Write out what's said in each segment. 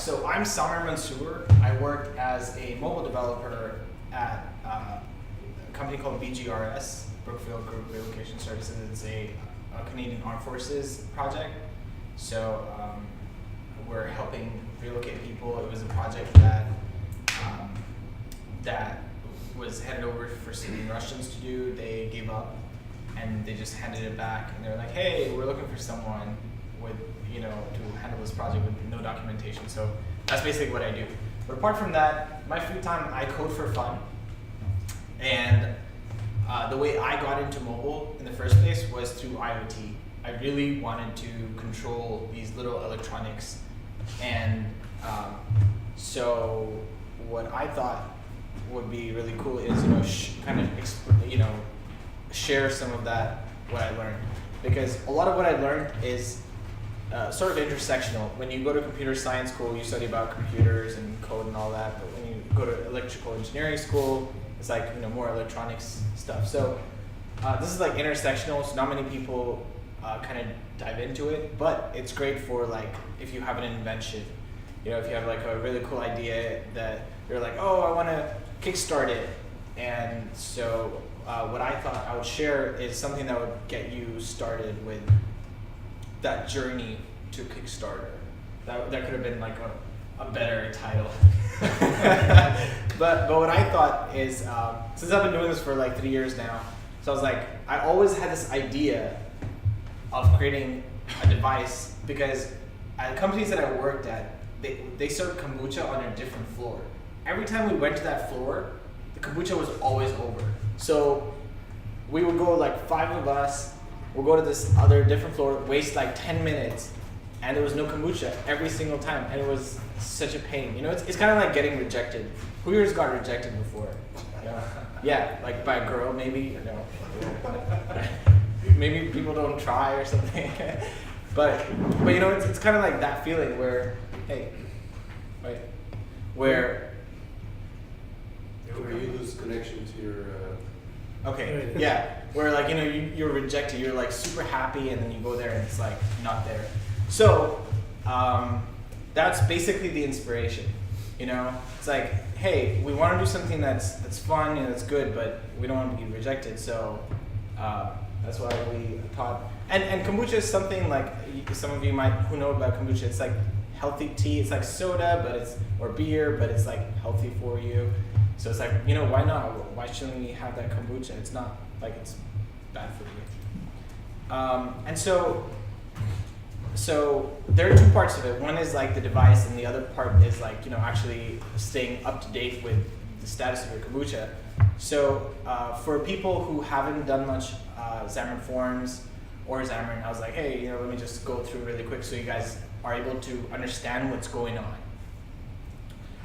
So I'm Samir Mansour. I work as a mobile developer at a company called BGRS, Brookfield Group Relocation Services. It's a Canadian Armed Forces project. So we're helping relocate people. It was a project that was handed over for Syrian Russians to do. They gave up and they just handed it back. And they were like, hey, we're looking for someone with, to handle this project with no documentation. So that's basically what I do. But apart from that, my free time, I code for fun. And the way I got into mobile in the first place was through IoT. I really wanted to control these little electronics. And so what I thought would be really cool is, share some of that, what I learned. Because a lot of what I learned is sort of intersectional. When you go to computer science school, you study about computers and code and all that. But when you go to electrical engineering school, it's like more electronics stuff. So this is like intersectional. So not many people kind of dive into it, but it's great for like if you have an invention. If you have like a really cool idea that you're like, oh, I want to kickstart it. And so what I thought I would share is something that would get you started with that journey to Kickstarter. That could have been like a better title. But what I thought is, since I've been doing this for like 3 years now, so I was like, I always had this idea of creating a device because at companies that I worked at, they served kombucha on a different floor. Every time we went to that floor, the kombucha was always over. So we would go like 5 of us, we'll go to this other different floor, waste like 10 minutes, and there was no kombucha every single time, and it was such a pain. It's kind of like getting rejected. Who here's got rejected before? Yeah, like by a girl maybe. Maybe people don't try or something. but it's kind of like that feeling where, hey, wait, where you lose connection to your. Okay, yeah, where like you're rejected, you're like super happy, and then you go there and it's like not there. So that's basically the inspiration. It's like, hey, we want to do something that's fun and that's good, but we don't want to be rejected. So that's why we thought. And kombucha is something like some of you who know about kombucha. It's like healthy tea. It's like soda, or beer, but it's like healthy for you. So it's like, why not? Why shouldn't we have that kombucha? It's not like it's bad for you. And so there are two parts of it. One is like the device, and the other part is like, actually staying up to date with the status of your kombucha. So for people who haven't done much Xamarin Forms or Xamarin, I was like, hey, let me just go through really quick so you guys are able to understand what's going on.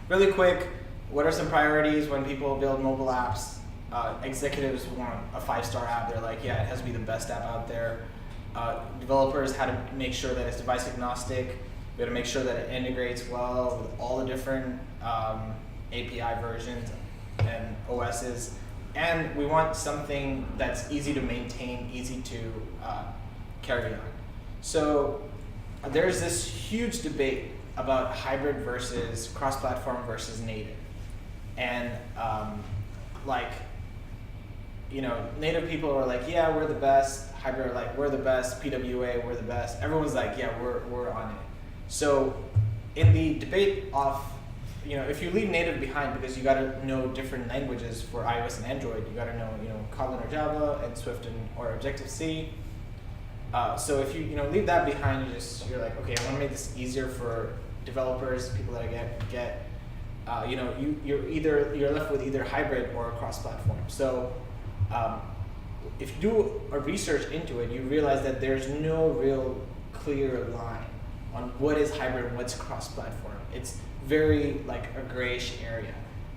Really quick. What are some priorities when people build mobile apps? Executives want a 5-star app. They're like, yeah, it has to be the best app out there. Developers had to make sure that it's device agnostic. We had to make sure that it integrates well with all the different API versions and OSs. And we want something that's easy to maintain, easy to carry on. So there's this huge debate about hybrid versus cross-platform versus native. And native people are like, yeah, we're the best. Hybrid are like, we're the best. PWA, we're the best. Everyone's like, yeah, we're on it. So in the debate of, if you leave native behind because you got to know different languages for iOS and Android, you got to know, Kotlin or Java and Swift or Objective-C. So if you leave that behind, you're like, okay, I want to make this easier for developers, people that I get. You're left with either hybrid or cross-platform. So if you do a research into it, you realize that there's no real clear line on what is hybrid and what's cross-platform. It's very like a grayish area.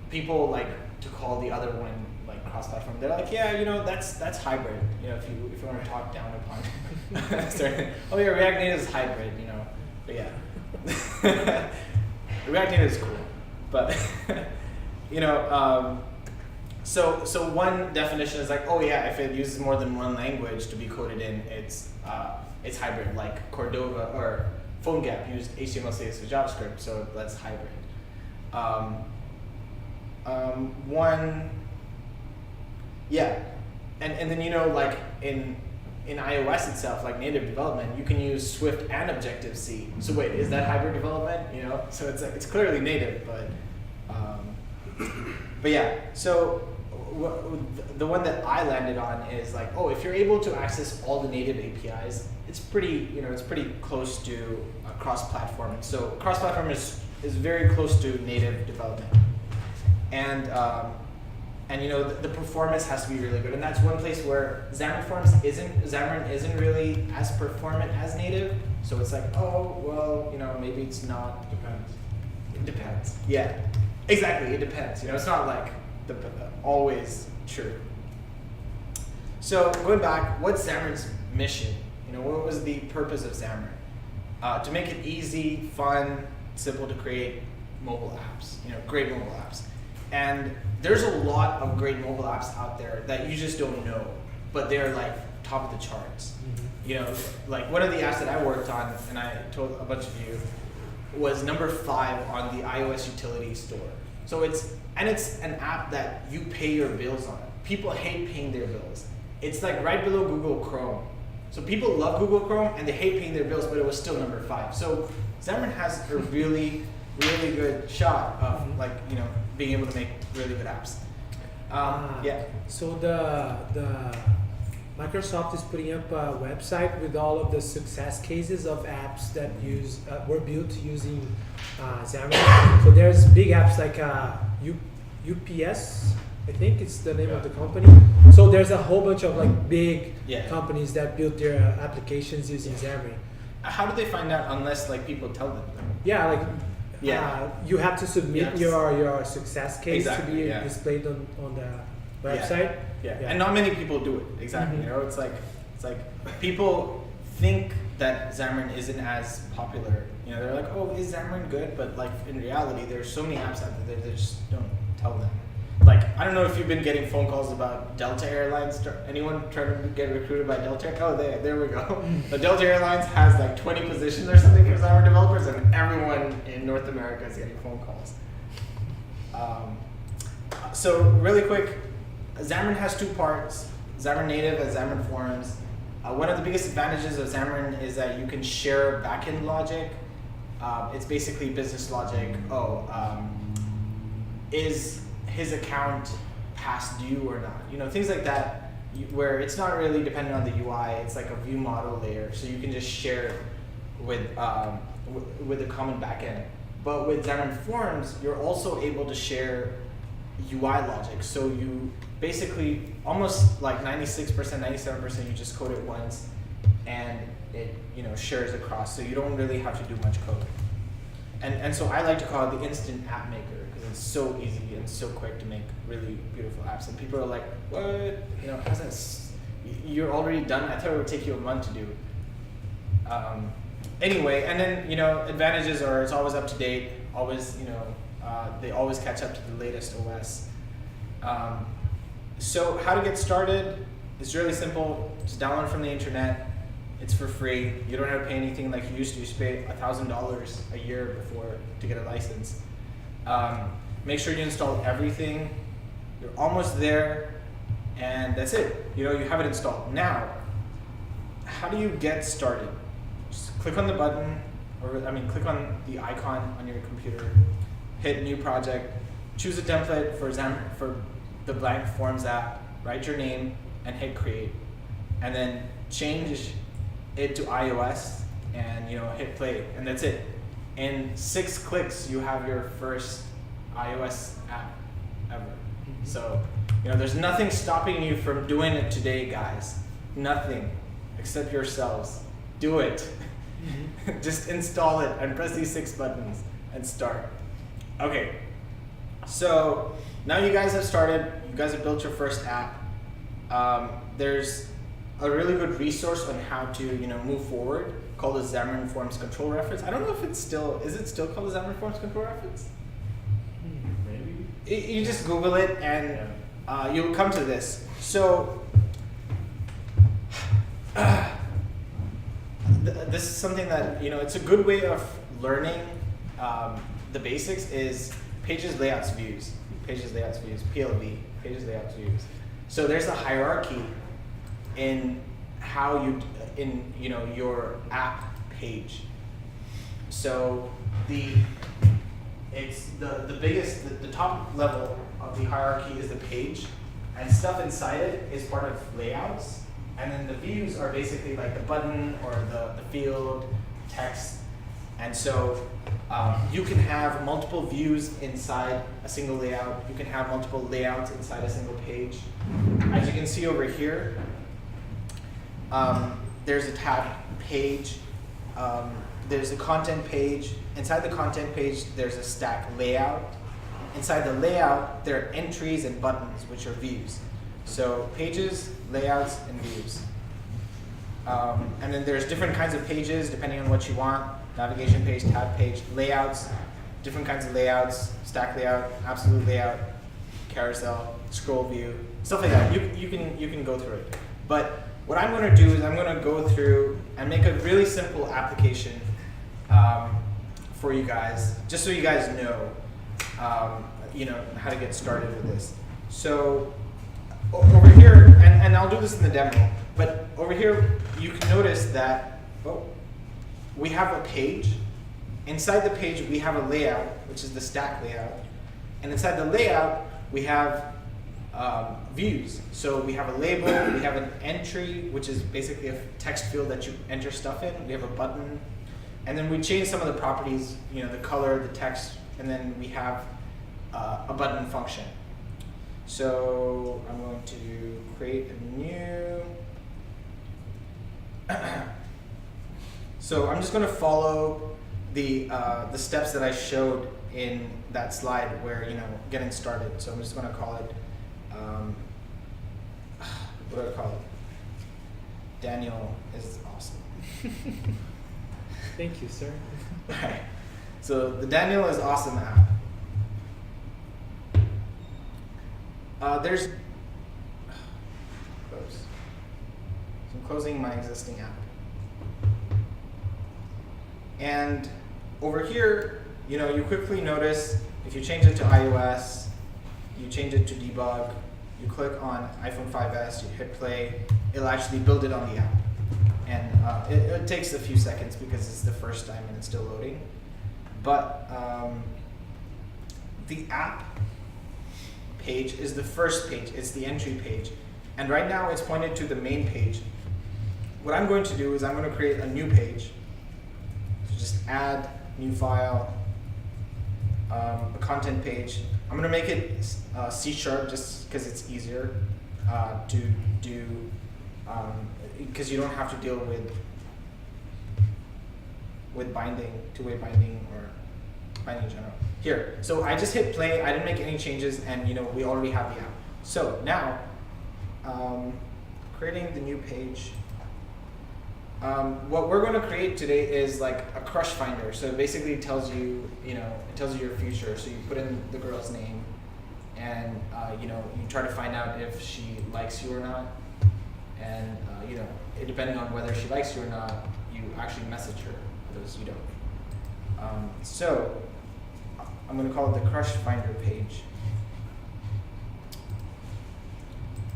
People like to call the other one like cross-platform. They're like, yeah, that's hybrid. If you want to talk down upon it. Oh yeah, React Native is hybrid. But yeah, React Native is cool. But so one definition is like, oh yeah, if it uses more than one language to be coded in, it's hybrid, like Cordova or PhoneGap used HTML, CSS, JavaScript, so that's hybrid. And then like in iOS itself, like native development, you can use Swift and Objective-C. So wait, is that hybrid development? So it's clearly native, but yeah. So the one that I landed on is like, oh, if you're able to access all the native APIs, it's pretty close to cross-platform. So cross-platform is very close to native development, and the performance has to be really good, and that's one place where Xamarin isn't really as performant as native. So it's like, oh well, maybe it's not. It depends. Yeah, exactly. It depends. It's not like always true. So going back, what's Xamarin's mission? What was the purpose of Xamarin? To make it easy, fun, simple to create mobile apps. Great mobile apps. And there's a lot of great mobile apps out there that you just don't know, but they're like top of the charts. Mm-hmm. Like one of the apps that I worked on, and I told a bunch of you, was number 5 on the iOS utility store. So it's an app that you pay your bills on. People hate paying their bills. It's like right below Google Chrome. So people love Google Chrome and they hate paying their bills, but it was still number 5. So Xamarin has a really, really good shot of being able to make really good apps. Yeah. So the Microsoft is putting up a website with all of the success cases of apps that were built using Xamarin. So there's big apps like UPS, I think it's the name of the company. So there's a whole bunch of like big companies that built their applications using Xamarin. How do they find out unless like people tell them? Yeah, you have to submit your success case to be displayed on the website. Yeah. And not many people do it. Exactly. Mm-hmm. It's like people think that Xamarin isn't as popular. They're like, oh, is Xamarin good? But like in reality, there's so many apps out there that they just don't tell them. Like, I don't know if you've been getting phone calls about Delta Airlines. Anyone trying to get recruited by Delta? Oh, there we go. The Delta Airlines has like 20 positions or something for Xamarin developers, and everyone in North America is getting phone calls. So really quick, Xamarin has 2 parts, Xamarin Native and Xamarin Forms. One of the biggest advantages of Xamarin is that you can share backend logic. It's basically business logic. Is his account past due or not? Things like that, where it's not really dependent on the UI. It's like a view model layer, so you can just share it with a common backend. But with Xamarin Forms, you're also able to share UI logic. So you basically almost like 96%, 97%, you just code it once, and it shares across. So you don't really have to do much code. And so I like to call it the instant app maker, because it's so easy and so quick to make really beautiful apps. And people are like, what? You're already done? I thought it would take you a month to do. Anyway, and then advantages are it's always up to date. Always they always catch up to the latest OS. So how to get started? It's really simple. Just download from the internet. It's for free. You don't have to pay anything like you used to. You used to pay $1,000 a year before to get a license. Make sure you install everything. You're almost there, and that's it. You have it installed. Now, how do you get started? Just click on the button, click on the icon on your computer, hit New Project, choose a template for the blank Forms app, write your name, and hit Create, and then change it to iOS, and hit play, and that's it. In 6 clicks, you have your first iOS app ever. Mm-hmm. So there's nothing stopping you from doing it today, guys. Nothing except yourselves. Do it. Mm-hmm. Just install it and press these 6 buttons and start. Okay. So now you guys have started. You guys have built your first app. There's a really good resource on how to move forward called the Xamarin Forms Control Reference. I don't know if is it still called the Xamarin Forms Control Reference? Maybe. You just Google it and you'll come to this. So this is something that, it's a good way of learning the basics is pages, layouts, views. Pages, layouts, views, PLV, pages, layouts, views. So there's a hierarchy in how your app page. So the top level of the hierarchy is the page, and stuff inside it is part of layouts. And then the views are basically like the button or the field, text. And so you can have multiple views inside a single layout. You can have multiple layouts inside a single page. As you can see over here, there's a tab page. There's a content page. Inside the content page, there's a stack layout. Inside the layout, there are entries and buttons, which are views. So pages, layouts, and views. And then there's different kinds of pages depending on what you want. Navigation page, tab page, layouts, different kinds of layouts, stack layout, absolute layout, carousel, scroll view, stuff like that. You can go through it. But what I'm going to do is I'm going to go through and make a really simple application for you guys, just so you guys know, how to get started with this. So over here, and I'll do this in the demo, but over here you can notice that we have a page. Inside the page we have a layout, which is the stack layout, and inside the layout we have views. So we have a label, we have an entry, which is basically a text field that you enter stuff in. We have a button, and then we change some of the properties, the color, the text, and then we have a button function. So I'm going to create a new. So I'm just going to follow the steps that I showed in that slide where getting started. So I'm just going to call it. What do I call it? Daniel is awesome. Thank you, sir. Right. So the Daniel is awesome app. There's close. So I'm closing my existing app. And over here, you quickly notice if you change it to iOS, you change it to debug, you click on iPhone 5S, you hit play, it'll actually build it on the app. And it takes a few seconds because it's the first time and it's still loading. But the app page is the first page, it's the entry page. And right now it's pointed to the main page. What I'm going to do is I'm going to create a new page. So just add new file, a content page. I'm going to make it C# just because it's easier to do, because you don't have to deal with binding, two-way binding or binding in general. Here, so I just hit play, I didn't make any changes, and we already have the app. So now, creating the new page. What we're going to create today is like a crush finder. So it basically tells you, it tells you your future. So you put in the girl's name, and you try to find out if she likes you or not. And depending on whether she likes you or not, you actually message her. Others you don't. So I'm going to call it the crush finder page.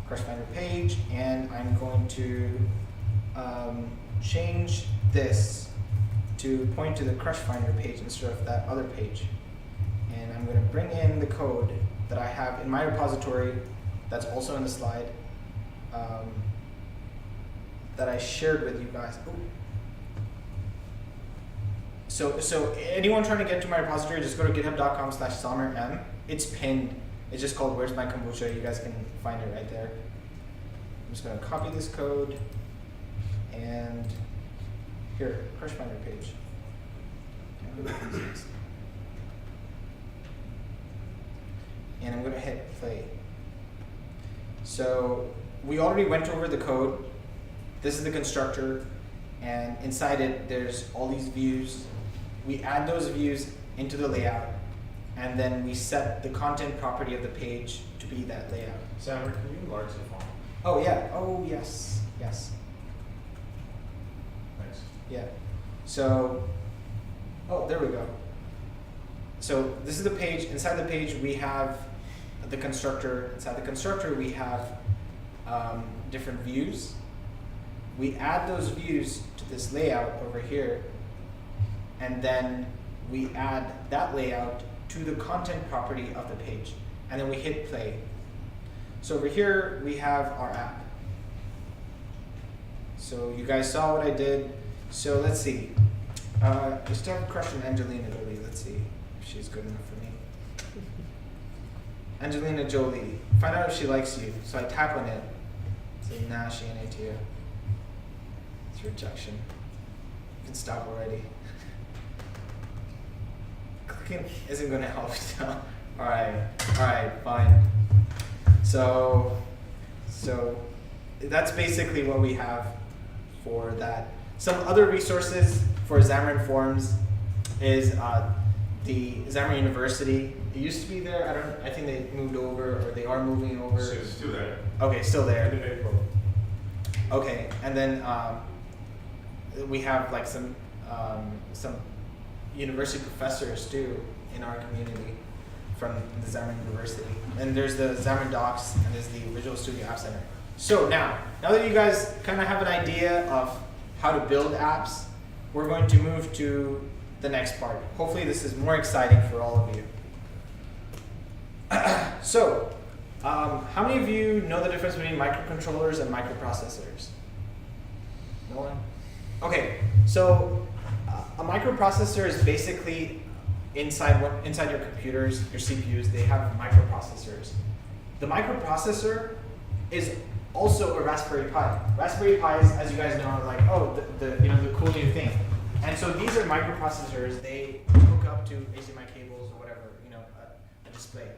Crush finder page, and I'm going to change this to point to the crush finder page instead of that other page. And I'm going to bring in the code that I have in my repository that's also in the slide that I shared with you guys. Ooh. So anyone trying to get to my repository, just go to github.com/SamirM. It's pinned. It's just called Where's My Kombucha. You guys can find it right there. I'm just going to copy this code. And here, crush finder page. And I'm going to hit play. So we already went over the code. This is the constructor, and inside it there's all these views. We add those views into the layout, and then we set the content property of the page to be that layout. Xamarin, can you enlarge the font? Oh yeah. Oh yes. Yes. Thanks. Yeah. So, oh, there we go. So this is the page. Inside the page, we have the constructor. Inside the constructor, we have different views. We add those views to this layout over here, and then we add that layout to the content property of the page, and then we hit play. So over here, we have our app. So you guys saw what I did. So let's see. I still have a crush on Angelina Jolie. Let's see if she's good enough for me. Angelina Jolie. Find out if she likes you. So I tap on it. Say, nah, she ain't into you. It's rejection. You can stop already. Clicking isn't going to help. So, all right, fine. So that's basically what we have for that. Some other resources for Xamarin Forms is the Xamarin University. It used to be there. I think they moved over, or they are moving over. So it's still there. Okay, still there. In April. Okay, and then we have like some university professors too in our community from the Xamarin University. And there's the Xamarin Docs, and there's the Visual Studio App Center. So now that you guys kind of have an idea of how to build apps, we're going to move to the next part. Hopefully this is more exciting for all of you. So, how many of you know the difference between microcontrollers and microprocessors? No one? Okay, so a microprocessor is basically inside your computers, your CPUs, they have microprocessors. The microprocessor is also a Raspberry Pi. Raspberry Pis, as you guys know, are like, oh, the cool new thing. And so these are microprocessors. They hook up to HDMI cables or whatever, a display.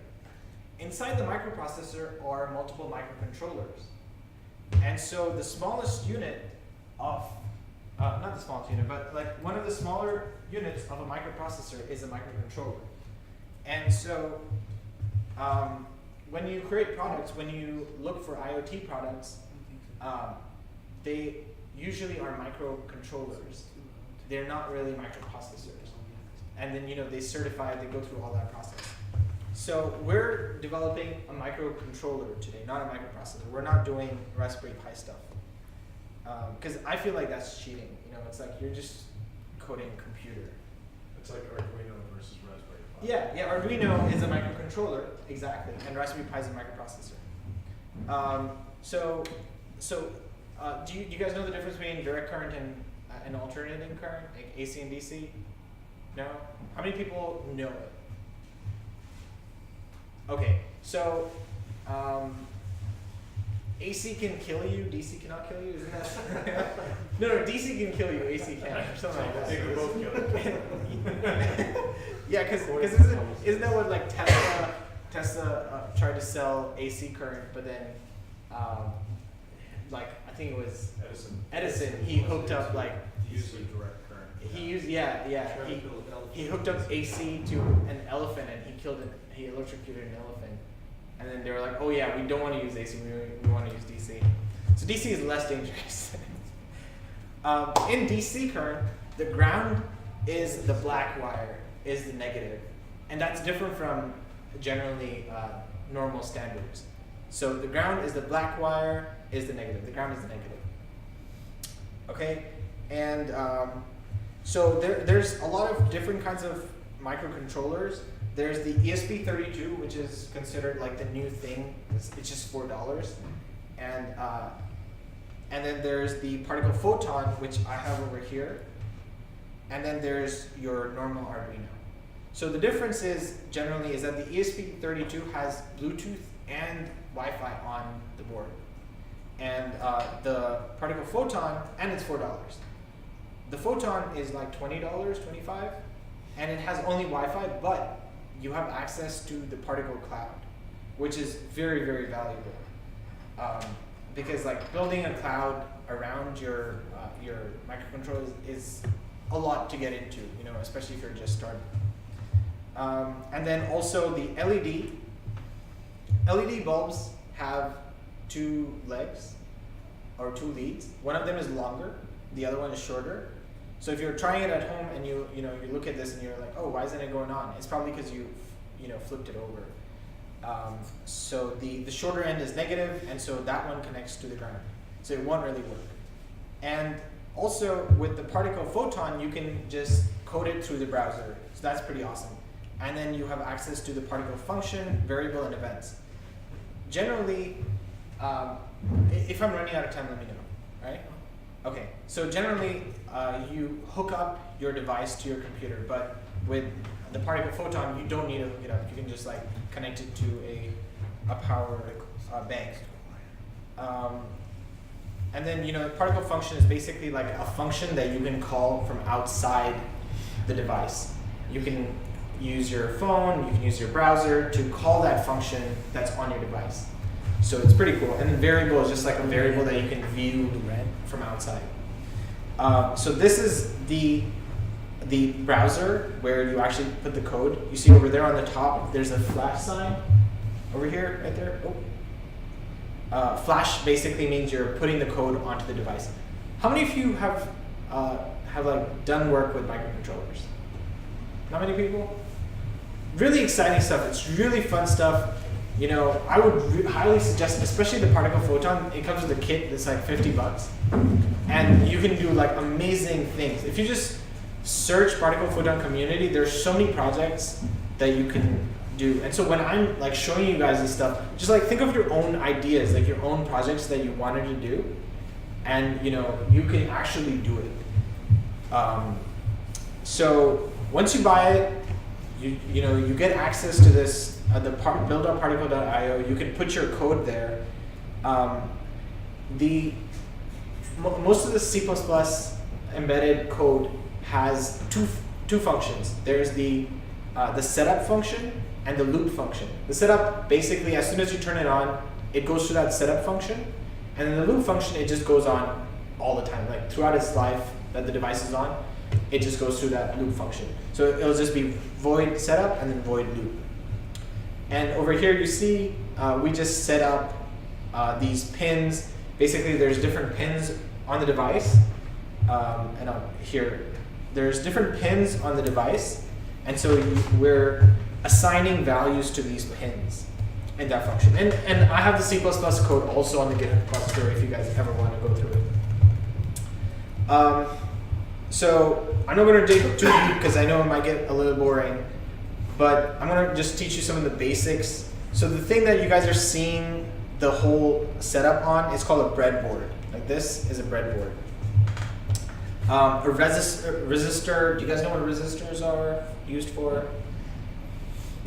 Inside the microprocessor are multiple microcontrollers. And so the smallest unit of, not the smallest unit, but like one of the smaller units of a microprocessor is a microcontroller. And so when you create products, when you look for IoT products, they usually are microcontrollers. They're not really microprocessors. And then they certify, they go through all that process. So we're developing a microcontroller today, not a microprocessor. We're not doing Raspberry Pi stuff. Because I feel like that's cheating. It's like you're just coding a computer. It's like Arduino versus Raspberry Pi. Yeah, Arduino is a microcontroller, exactly, and Raspberry Pi is a microprocessor. Do you guys know the difference between direct current and alternating current, like AC and DC? No? How many people know it? Okay, so AC can kill you, DC cannot kill you, isn't that? No, DC can kill you, AC can't, or something like that. They can both kill you. Yeah, because isn't that what like Tesla tried to sell AC current, but then I think it was Edison. He hooked up like Usually direct current. He hooked up AC to an elephant and he electrocuted an elephant. And then they were like, oh yeah, we don't want to use AC, we want to use DC. So DC is less dangerous. In DC current, the ground is the black wire, is the negative. And that's different from generally normal standards. So the ground is the black wire, is the negative. The ground is the negative. Okay? And so there's a lot of different kinds of microcontrollers. There's the ESP32, which is considered like the new thing. It's just $4. And then there's the particle photon, which I have over here. And then there's your normal Arduino. So the difference is generally is that the ESP32 has Bluetooth and Wi-Fi on the board. And the particle photon, and it's $4. The photon is like $20, $25, and it has only Wi-Fi, but you have access to the particle cloud, which is very, very valuable. Because like building a cloud around your microcontroller is a lot to get into, especially if you're just starting. And then also the LED bulbs have two legs or two leads. One of them is longer, the other one is shorter. So if you're trying it at home and you look at this and you're like, oh, why isn't it going on? It's probably because you flipped it over. So the shorter end is negative, and so that one connects to the ground. So it won't really work. And also with the particle photon, you can just code it through the browser. So that's pretty awesome. And then you have access to the particle function, variable, and events. Generally, if I'm running out of time, let me know, right? Okay, so generally you hook up your device to your computer, but with the particle photon, you don't need to hook it up. You can just like connect it to a power bank. And then particle function is basically like a function that you can call from outside the device. You can use your phone, you can use your browser to call that function that's on your device. So it's pretty cool. And then variable is just like a variable that you can view from outside. So this is the browser where you actually put the code. You see over there on the top, there's a flash sign over here, right there. Oh. Flash basically means you're putting the code onto the device. How many of you have like done work with microcontrollers? Not many people? Really exciting stuff. It's really fun stuff. I would highly suggest, especially the particle photon. It comes with a kit that's like $50, and you can do like amazing things. If you just search particle photon community, there's so many projects that you can do. And so when I'm like showing you guys this stuff, just like think of your own ideas, like your own projects that you wanted to do, and you can actually do it. So once you buy it, you get access to this build.particle.io. You can put your code there. Most of the C++ embedded code has two functions. There's the setup function and the loop function. The setup, basically, as soon as you turn it on, it goes through that setup function, and then the loop function, it just goes on all the time, like throughout its life that the device is on. It just goes through that loop function. So it'll just be void setup and then void loop. And over here you see we just set up these pins. Basically there's different pins on the device. There's different pins on the device. And so we're assigning values to these pins in that function. And I have the C++ code also on the GitHub repository if you guys ever want to go through it. So I'm not going to dig too deep because I know it might get a little boring, but I'm going to just teach you some of the basics. So the thing that you guys are seeing the whole setup on is called a breadboard. Like this is a breadboard. A resistor, do you guys know what resistors are used for?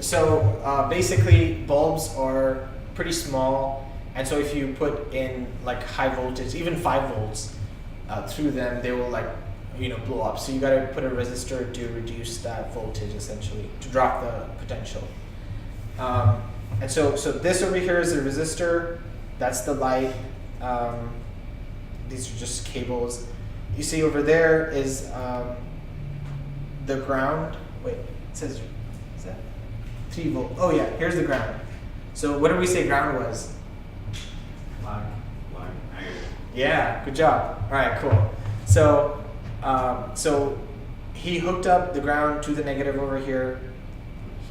So basically bulbs are pretty small, and so if you put in like high voltage, even 5 volts through them, they will like blow up. So you got to put a resistor to reduce that voltage, essentially, to drop the potential. And so this over here is a resistor. That's the light. These are just cables. You see over there is the ground. Wait, it says, is that 3 volt? Oh yeah, here's the ground. So what did we say ground was? Line. Yeah, good job. All right, cool. So he hooked up the ground to the negative over here,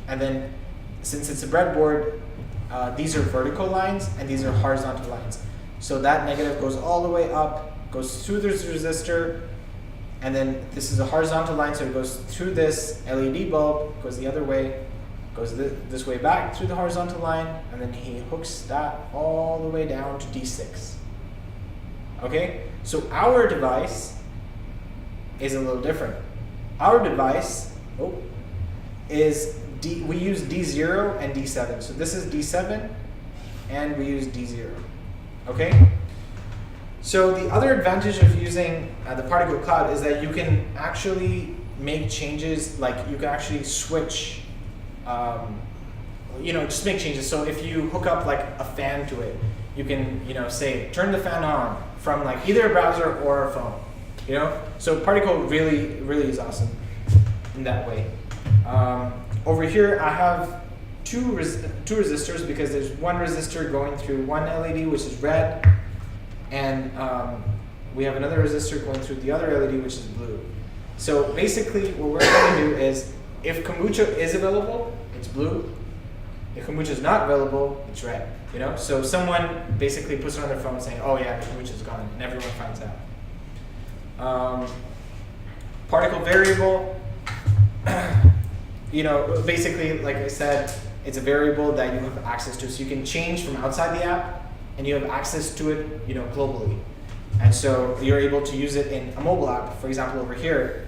and then since it's a breadboard, these are vertical lines and these are horizontal lines. So that negative goes all the way up, goes through this resistor, and then this is a horizontal line, so it goes through this LED bulb, goes the other way, goes this way back through the horizontal line, and then he hooks that all the way down to D6. Okay, so our device is a little different. Our device is we use D0 and D7. So this is D7 and we use D0. Okay? So the other advantage of using the particle cloud is that you can actually make changes, like you can actually switch, just make changes. So if you hook up like a fan to it, you can, say, turn the fan on from like either a browser or a phone. So particle really is awesome in that way. Over here I have two resistors because there's one resistor going through one LED, which is red, and we have another resistor going through the other LED, which is blue. So basically, what we're going to do is, if kombucha is available, it's blue. If kombucha is not available, it's red. You know, so someone basically puts it on their phone saying, "Oh yeah, the kombucha is gone," and everyone finds out. Particle variable. You know, basically, like I said, it's a variable that you have access to, so you can change from outside the app, and you have access to it, you know, globally. And so you're able to use it in a mobile app. For example, over here,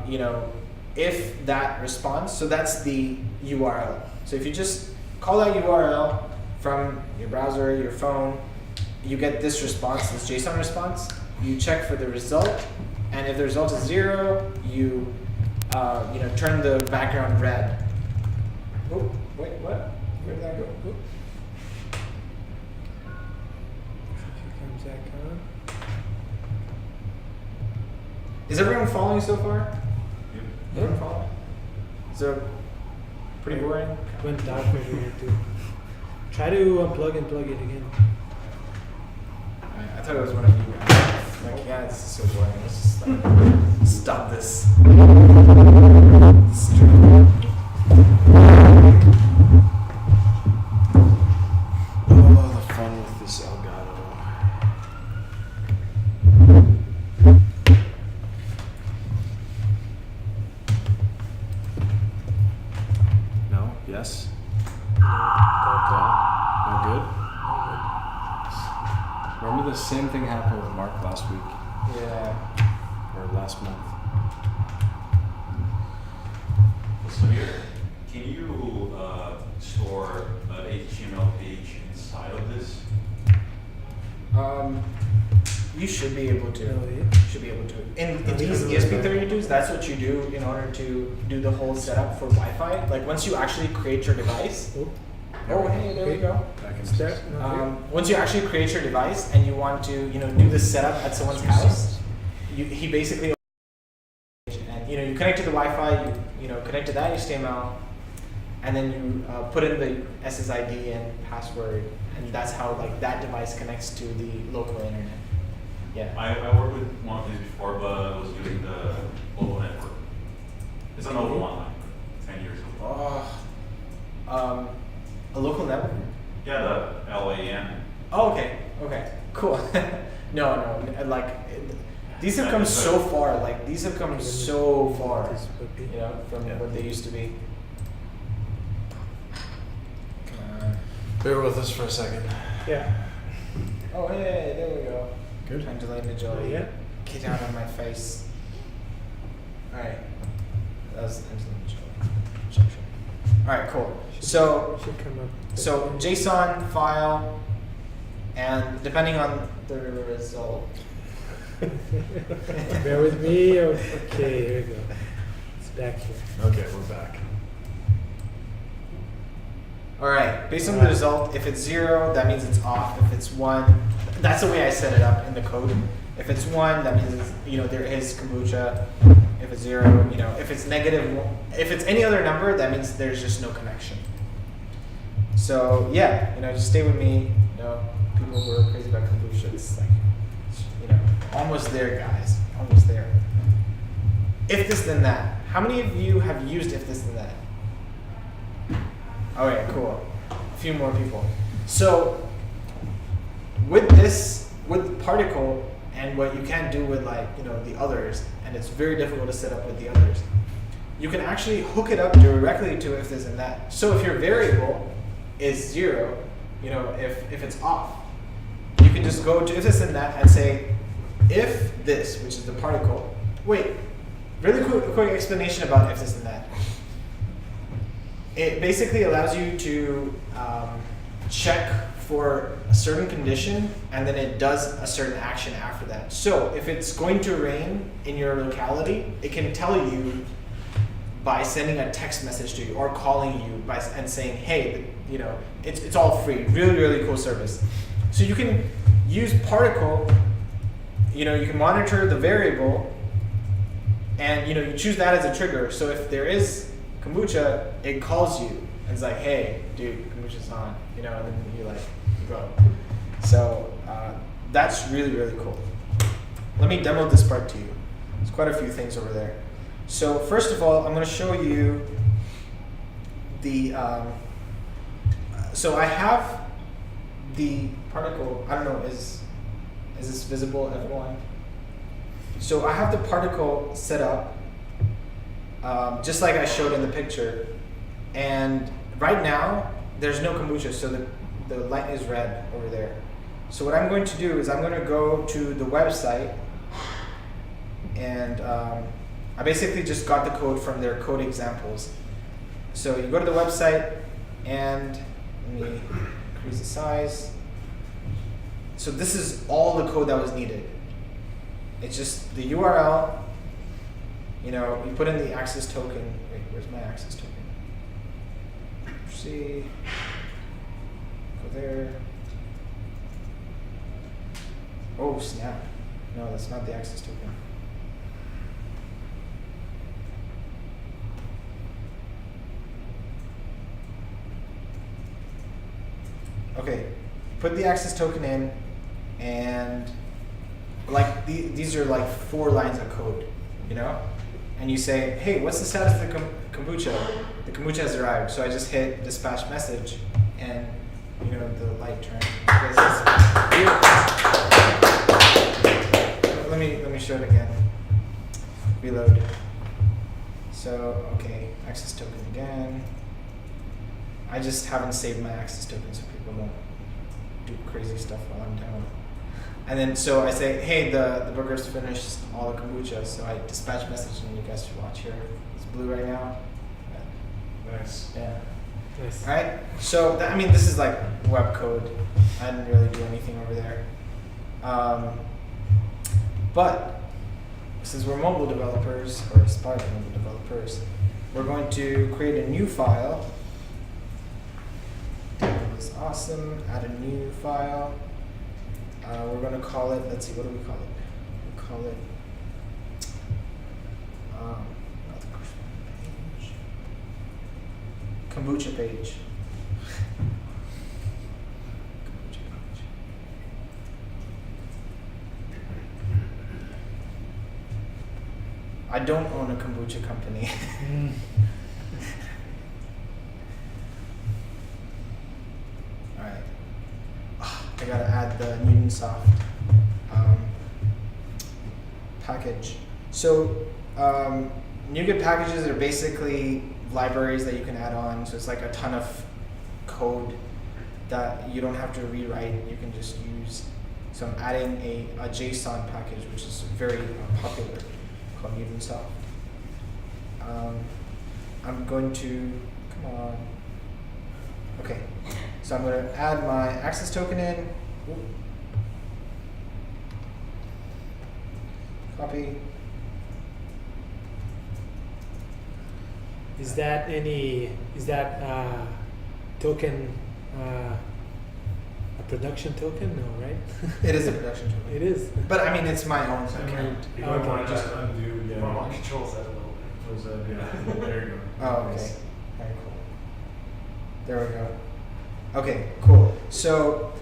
you know, if that responds, so that's the URL. So if you just call that URL from your browser, your phone, you get this response, this JSON response. You check for the result, and if the result is 0, you know, turn the background red. Oh, wait, what? Where did that go? Oop. Comes back on. Is everyone following so far? Yep. Everyone following? So pretty boring. Went dark over here too. Try to unplug and plug it again. I thought it was one of you guys. Like, yeah, this is so boring. Let's just stop this. Oh, the fun with this Elgato. No? Yes? No good? Remember the same thing happened with Mark last week, Yeah. or last month. So here, can you store an HTML page inside of this? You should be able to. No, yeah. You should be able to. In these ESP32s, that's what you do in order to do the whole setup for Wi-Fi. Like once you actually create your device. Oh, Oh, hey, there we go. Back in is that not here? Once you actually create your device and you want to, you know, do the setup at someone's house, he basically, and you know, you connect to the Wi-Fi, you know, connect to that HTML, and then you put in the SSID and password, and that's how like that device connects to the local internet. Yeah. I worked with one of these before, but I was using the local network. It's an old one, like 10 years ago. Oh, a local network. Yeah, the LAN. Oh, okay, okay, cool. no, like these have come so far. Like these have come so far, you know, from what they used to be. Bear with us for a second. Yeah. Oh, hey, there we go. Good. Angelina Jolie. Yeah. Get out of my face. All right, that was Angelina Jolie. Sure. All right, cool. So. Should come up. So JSON file, and depending on the result. Bear with me. Okay, here we go. It's back here. Okay, we're back. All right, based on the result, if it's 0, that means it's off. If it's 1, that's the way I set it up in the code. If it's 1, that means it's, you know, there is kombucha. If it's 0, you know, if it's negative, if it's any other number, that means there's just no connection. So yeah, you know, just stay with me. You know, people who are crazy about kombucha, it's like, you know, almost there, guys, almost there. If this then that. How many of you have used if this then that? Oh yeah, cool. A few more people. So with this, with particle, and what you can't do with like, you know, the others, and it's very difficult to set up with the others, you can actually hook it up directly to if this and that. So if your variable is 0, you know, if it's off, you can just go to if this and that and say, if this, which is the particle, wait, really quick explanation about if this and that. It basically allows you to check for a certain condition, and then it does a certain action after that. So if it's going to rain in your locality, it can tell you by sending a text message to you or calling you and saying, hey, you know, it's all free. Really, really cool service. So you can use particle, you know, you can monitor the variable, and you know, you choose that as a trigger. So if there is kombucha, it calls you and it's like, hey, dude, kombucha's on, you know, and then you like go. So that's really, really cool. Let me demo this part to you. There's quite a few things over there. So first of all, I'm going to show you the. So I have the particle. I don't know. Is this visible, everyone? So I have the particle set up, just like I showed in the picture, and right now there's no kombucha, so the light is red over there. So what I'm going to do is I'm going to go to the website, and I basically just got the code from their code examples. So you go to the website, and let me increase the size. So this is all the code that was needed. It's just the URL, you put in the access token. Wait, where's my access token? See, go there. Oh snap, no, that's not the access token. Okay, put the access token in, and like these are like 4 lines of code, and you say, hey, what's the status of the kombucha? The kombucha has arrived. So I just hit dispatch message, and the light turned. Let me show it again. Reload. So okay, access token again. I just haven't saved my access token so people don't do crazy stuff while I'm down. And then so I say, hey, the burger's finished all the kombucha. So I dispatch message, and you guys should watch here. It's blue right now. Nice. Yeah. Nice. All right. So this is like web code. I didn't really do anything over there. But since we're mobile developers, or aspire to mobile developers, we're going to create a new file. That was awesome. Add a new file. We're going to call it, let's see, what do we call it? We call it, not the first page. Kombucha page. Kombucha page. I don't own a kombucha company. Alright. I gotta add the Newtonsoft package. So Nuget Packages are basically libraries that you can add on. So it's like a ton of code that you don't have to rewrite. You can just use. So I'm adding a JSON package, which is very popular, called Newtonsoft. I'm going to, come on. Okay, so I'm going to add my access token in. Ooh. Copy. Is that token a production token? No, right? It is a production token. It is. But it's my own account. You might want to just undo, You want to control that a little bit. those, yeah, there you go. Oh, okay. Very cool. There we go. Okay, cool. So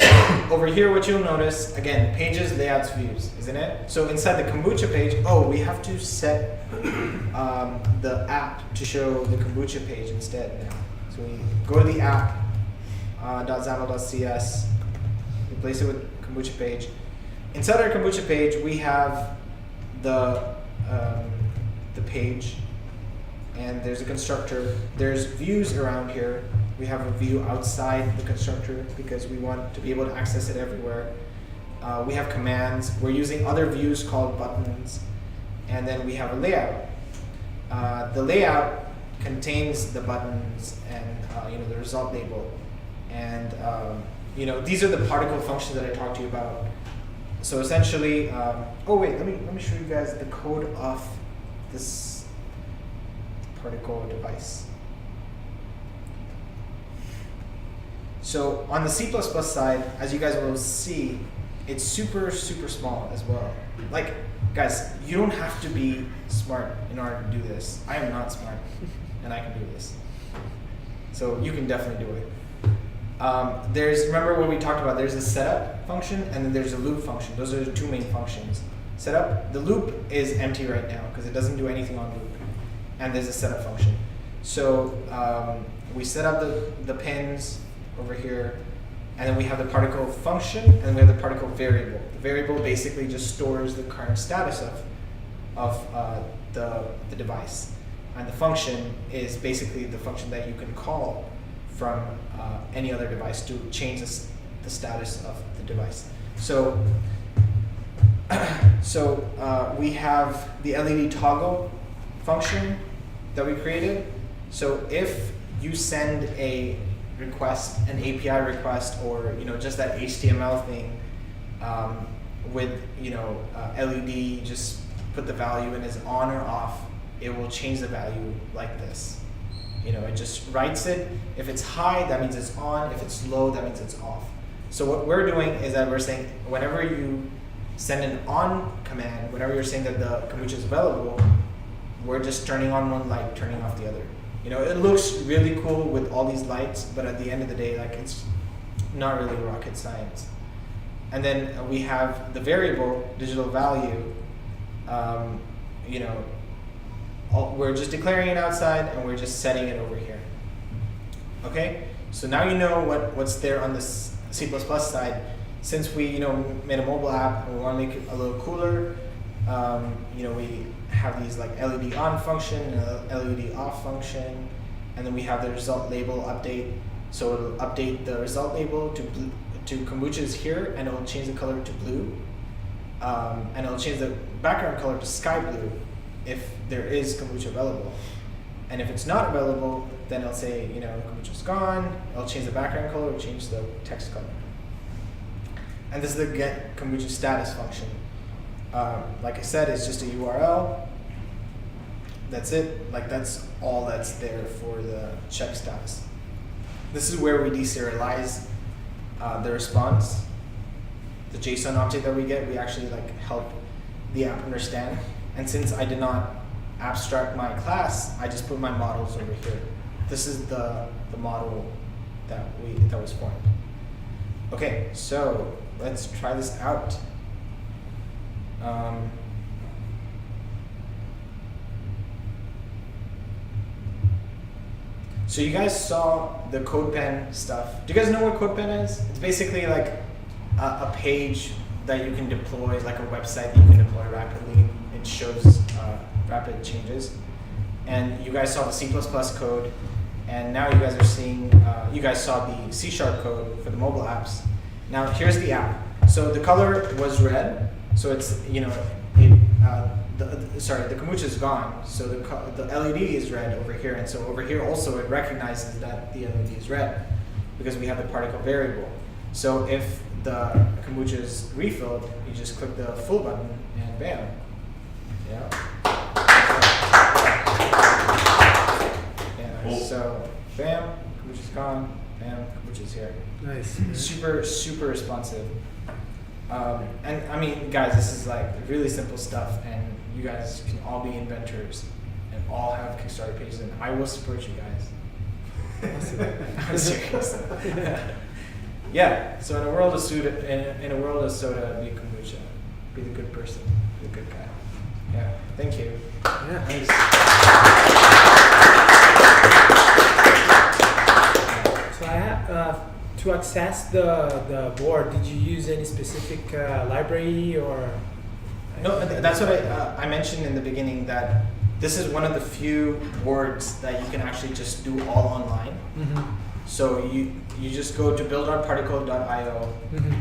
over here, what you'll notice, again, pages, layouts, views, isn't it? So inside the kombucha page, we have to set the app to show the kombucha page instead now. So we go to the app, .xaml.cs, replace it with kombucha page. Inside our kombucha page, we have the page, and there's a constructor. There's views around here. We have a view outside the constructor because we want to be able to access it everywhere. We have commands. We're using other views called buttons. And then we have a layout. The layout contains the buttons and the result label. And these are the particle functions that I talked to you about. So essentially, let me show you guys the code of this particle device. So on the C++ side, as you guys will see, it's super, super small as well. Like, guys, you don't have to be smart in order to do this. I am not smart, and I can do this. So you can definitely do it. Remember what we talked about, there's a setup function, and then there's a loop function. Those are the two main functions. setup. The loop is empty right now because it doesn't do anything on loop, and there's a setup function. So we set up the pins over here, and then we have the particle function, and we have the particle variable. The variable basically just stores the current status of the device, and the function is basically the function that you can call from any other device to change the status of the device. So we have the LED toggle function that we created. So if you send a request, an API request, or just that HTML thing with LED, just put the value in as on or off, it will change the value like this. It just writes it. If it's high, that means it's on. If it's low, that means it's off. So what we're doing is that we're saying whenever you send an on command, whenever you're saying that the Kombucha is available, we're just turning on one light, turning off the other. It looks really cool with all these lights, but at the end of the day, it's not really rocket science. And then we have the variable digital value. We're just declaring it outside, and we're just setting it over here. Okay, so now you know what's there on the C++ side. Since we made a mobile app and we want to make it a little cooler, we have these like LED on function and LED off function, and then we have the result label update. So it'll update the result label to kombuchas here, and it'll change the color to blue, and it'll change the background color to sky blue if there is kombucha available. And if it's not available, then it'll say kombucha's gone. It'll change the background color, it'll change the text color. And this is the get kombucha status function. Like I said, it's just a URL. That's it. That's all that's there for the check status. This is where we deserialize the response. The JSON object that we get, we actually help the app understand. And since I did not abstract my class, I just put my models over here. This is the model that was formed. Okay, so let's try this out. So you guys saw the CodePen stuff. Do you guys know what CodePen is? It's basically a page that you can deploy, like a website that you can deploy rapidly. It shows rapid changes. And you guys saw the C++ code, and now you guys are seeing, you guys saw the C# code for the mobile apps. Now here's the app. So the color was red, so it's, the kombucha is gone, so the LED is red over here, and so over here also it recognizes that the LED is red because we have the particle variable. So if the kombucha is refilled, you just click the full button and bam. Yeah. Cool. So bam, kombucha's gone, bam, kombucha's here. Nice. Super, super responsive. And I mean, guys, this is really simple stuff, and you guys can all be inventors and all have Kickstarter pages, and I will support you guys. I'm serious. Yeah. So in a world of soda, be kombucha. Be the good person. Be the good guy. Yeah. Thank you. Yeah. Nice. So I have to access the board. Did you use any specific library or? No, that's what I mentioned in the beginning, that this is one of the few boards that you can actually just do all online. Mm-hmm. So you just go to build.particle.io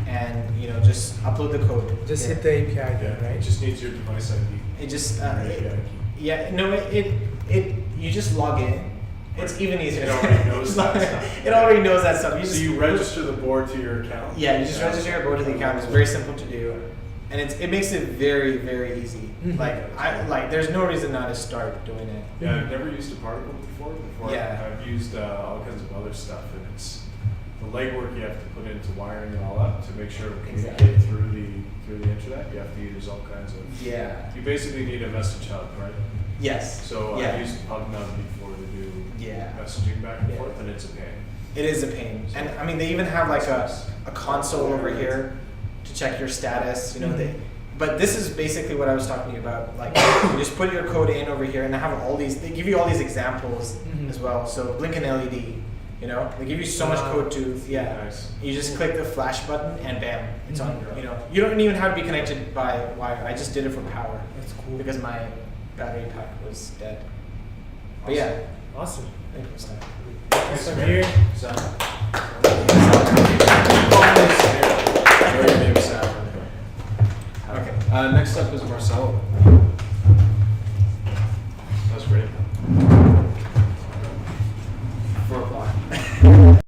and just upload the code. Just here. hit the API then, It right? just needs your device ID. It just API key. you just log in. It's even easier. It already knows that stuff. It already knows that stuff. So you register the board to your account? Yeah, you just register your board to the account. It's very simple to do, and it makes it very, very easy. Mhm. There's no reason not to start doing it. Yeah, I've never used a particle before. Yeah. I've used all kinds of other stuff, and it's the legwork you have to put into wiring it all up to make sure it can Exactly. get through the internet. You have to use all kinds of. Yeah. You basically need a message hub, right? Yes. So yeah. I've used PubNub before to do Yeah. messaging back and Yeah. forth, and it's a pain. It is a pain, and I mean they even have a console over here to check your status. but this is basically what I was talking about. Like, you just put your code in over here, and they have all these. They give you all these examples Mhm. as well. So blink an LED. You know, they give you so much Wow. code to. Yeah. Nice. You just click the flash button, and bam, it's on. Mhm. You know, you don't even have to be connected by wire. I just did it for power That's cool. because my battery pack was dead. But yeah, Awesome. thank you, Stan. Thanks, So man. here, Very name Sam. Okay. Next up is Marcelo.